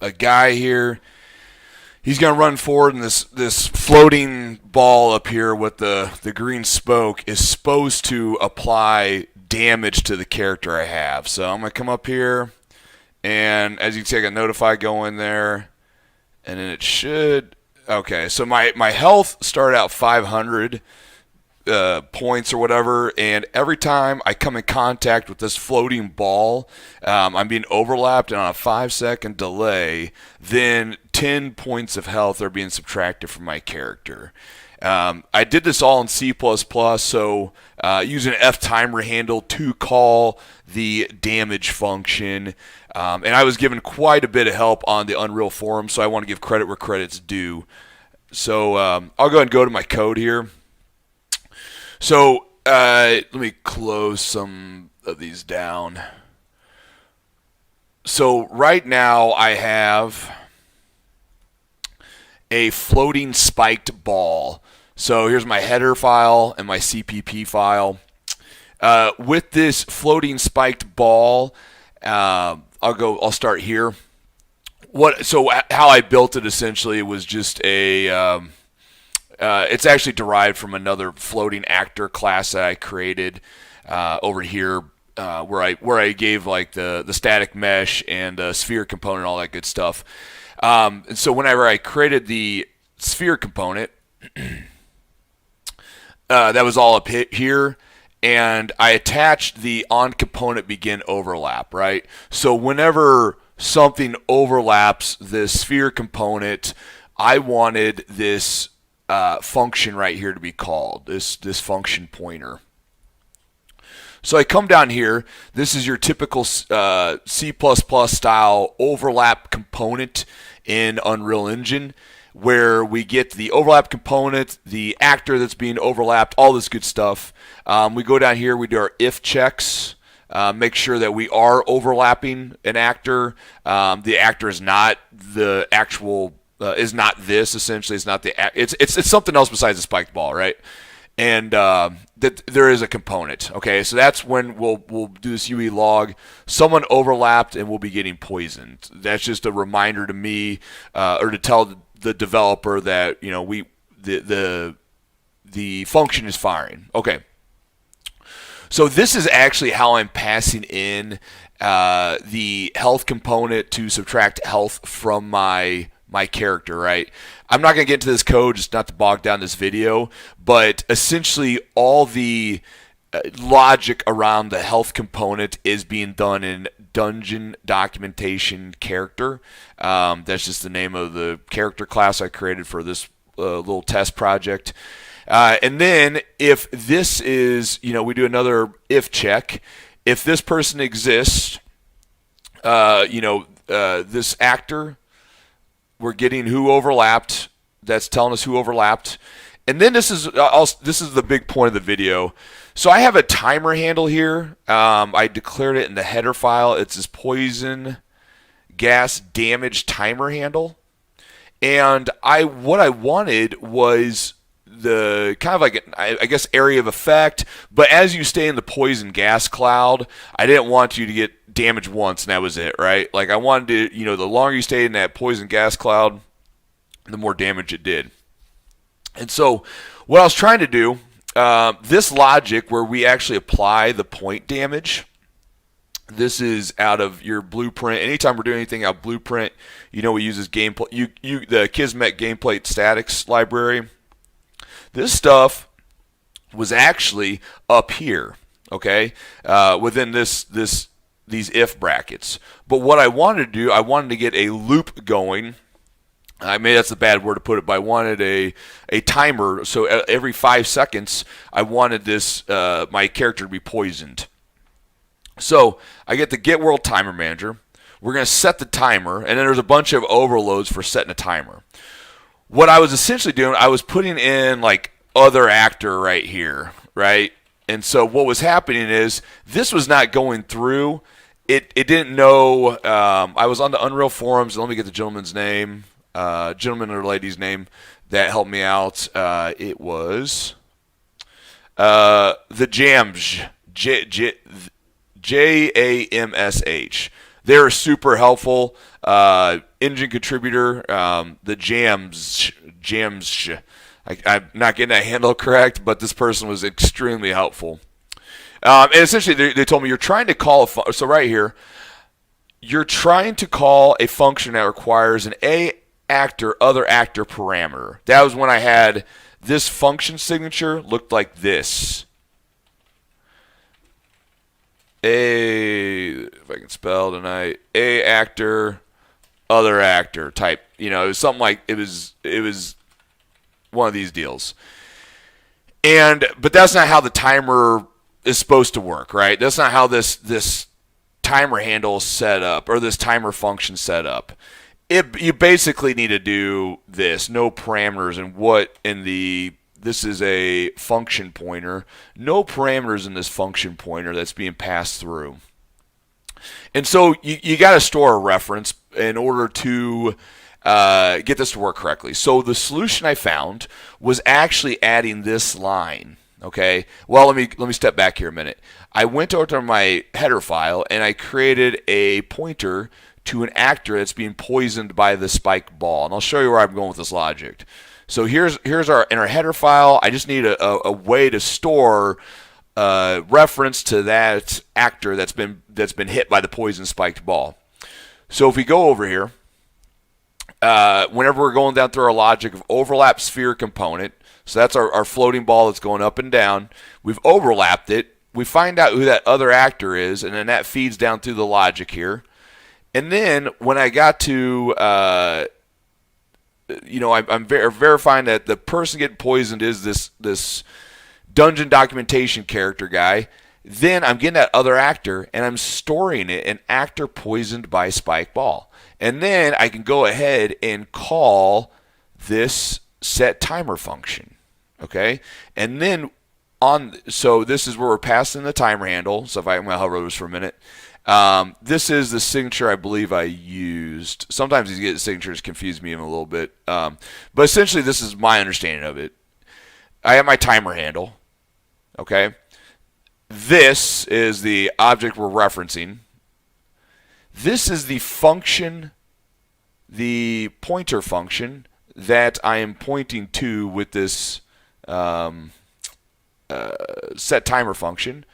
a guy here. He's going to run forward, and this floating ball up here with the green spoke is supposed to apply damage to the character I have. So I'm going to come up here, and as you can see, I got notify going there, and then it should. Okay, so my health started out 500 points or whatever, and every time I come in contact with this floating ball, I'm being overlapped, and on a 5-second delay, then 10 points of health are being subtracted from my character. I did this all in C++, so using FTimerHandle to call the damage function, and I was given quite a bit of help on the Unreal forum, so I want to give credit where credit's due. So I'll go ahead and go to my code here. So let me close some of these down. So right now I have a floating spiked ball. So here's my header file and my CPP file. With this floating spiked ball, I'll start here. So how I built it essentially was just a. It's actually derived from another floating actor class that I created over here, where I gave like the static mesh and sphere component, all that good stuff. And so whenever I created the sphere component, that was all up here, and I attached the on component begin overlap, right? So whenever something overlaps the sphere component, I wanted this function right here to be called, this function pointer. So I come down here. This is your typical C++ style overlap component in Unreal Engine, where we get the overlap component, the actor that's being overlapped, all this good stuff. We go down here, we do our if checks, make sure that we are overlapping an actor. The actor is not the actual, is not this, essentially. It's not it's something else besides a spiked ball, right? And that there is a component. Okay, so that's when we'll do this UE log. Someone overlapped and we'll be getting poisoned. That's just a reminder to me, or to tell the developer that the function is firing. Okay. So this is actually how I'm passing in the health component to subtract health from my character, right? I'm not going to get into this code just not to bog down this video, but essentially all the logic around the health component is being done in dungeon documentation character. That's just the name of the character class I created for this little test project. And then if this is, we do another if check. If this person exists, this actor, we're getting who overlapped. That's telling us who overlapped. And then this is the big point of the video. So I have a timer handle here. I declared it in the header file. It's this poison gas damage timer handle. And what I wanted was the kind of like, I guess, area of effect. But as you stay in the poison gas cloud, I didn't want you to get damage once and that was it, right? Like I wanted to, the longer you stayed in that poison gas cloud, the more damage it did. And so what I was trying to do, this logic where we actually apply the point damage, this is out of your blueprint. Anytime we're doing anything out of blueprint, we use this gameplay, the Kismet gameplate statics library. This stuff was actually up here, okay, within these if brackets. But what I wanted to do, I wanted to get a loop going. I mean, that's a bad word to put it, but I wanted a timer. So every 5 seconds, I wanted this my character to be poisoned. So I get the Get World Timer Manager. We're going to set the timer, and then there's a bunch of overloads for setting a timer. What I was essentially doing, I was putting in like other actor right here, right? And so what was happening is this was not going through. It didn't know. I was on the Unreal forums. Let me get the gentleman's name, gentleman or lady's name that helped me out. It was the Jamsh, Jamsh. They're super helpful. Engine contributor, the Jams. I'm not getting that handle correct, but this person was extremely helpful. And essentially, they told me you're trying to call so right here, you're trying to call a function that requires an other actor parameter. That was when I had this function signature looked like this. If I can spell tonight, actor, other actor type. It was something like it was one of these deals. But that's not how the timer is supposed to work, right? That's not how this timer handle is set up, or this timer function set up. You basically need to do this, no parameters, and this is a function pointer, no parameters in this function pointer that's being passed through. And so you got to store a reference in order to get this to work correctly. So the solution I found was actually adding this line. Okay. Well, let me step back here a minute. I went over to my header file and I created a pointer to an actor that's being poisoned by the spike ball, and I'll show you where I'm going with this logic. So here's in our header file. I just need a way to store reference to that actor that's been hit by the poison spiked ball. So if we go over here, whenever we're going down through our logic of overlap sphere component, so that's our floating ball that's going up and down. We've overlapped it. We find out who that other actor is, and then that feeds down through the logic here. And then when I got to, I'm verifying that the person getting poisoned is this dungeon documentation character guy. Then I'm getting that other actor, and I'm storing it, an actor poisoned by spike ball. And then I can go ahead and call this set timer function. Okay? And then so this is where we're passing the timer handle. So I'm going to hover over this for a minute. This is the signature I believe I used. Sometimes these signatures confuse me a little bit. But essentially this is my understanding of it. I have my timer handle. Okay? This is the object we're referencing. This is the function, the pointer function that I am pointing to with this set timer function.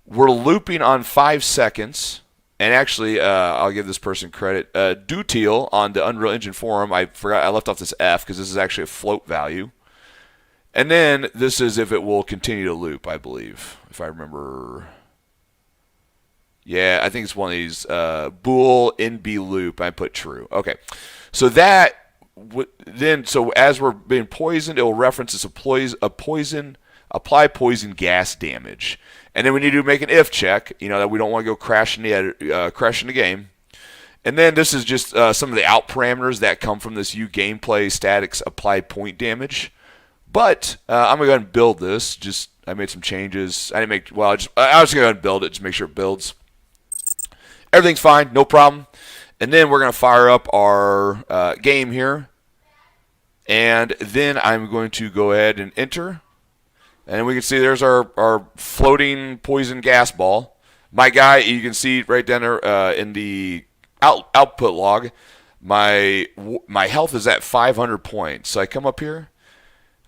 We're looping on 5 seconds, and actually, I'll give this person credit. Dutil on the Unreal Engine forum, I left off this F because this is actually a float value. And then this is if it will continue to loop, I believe, if I remember. Yeah, I think it's one of these bool NB loop. I put true. Okay, so so as we're being poisoned, it will reference this apply poison gas damage. And then we need to make an if check, that we don't want to go crashing the game. And then this is just some of the out parameters that come from this gameplay statics apply point damage. But I'm gonna go ahead and build this. I made some changes. I was just gonna go ahead and build it to make sure it builds. Everything's fine, no problem. And then we're gonna fire up our game here. And then I'm going to go ahead and enter. And we can see there's our floating poison gas ball. My guy, you can see right down there in the output log, my health is at 500 points. So I come up here.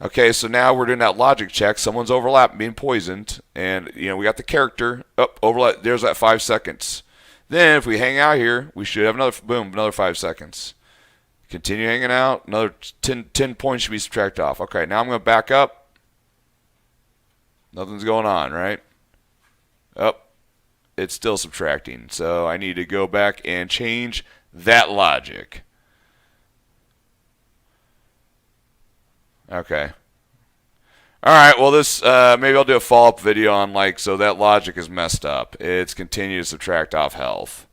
Okay, so now we're doing that logic check. Someone's overlapped, being poisoned. And, we got the character. Overlap. There's that 5 seconds. Then if we hang out here, we should have another 5 seconds. Continue hanging out. Another 10 points should be subtracted off. Okay, now I'm going to back up. Nothing's going on, right? It's still subtracting. So I need to go back and change that logic. Okay. All right, well, this maybe I'll do a follow-up video on so that logic is messed up. It's continue to subtract off health.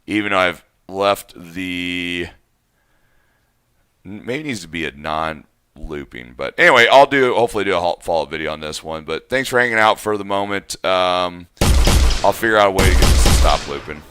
Even though I've left maybe it needs to be a non-looping. But anyway, I'll hopefully do a follow-up video on this one. But thanks for hanging out for the moment. I'll figure out a way to get this to stop looping.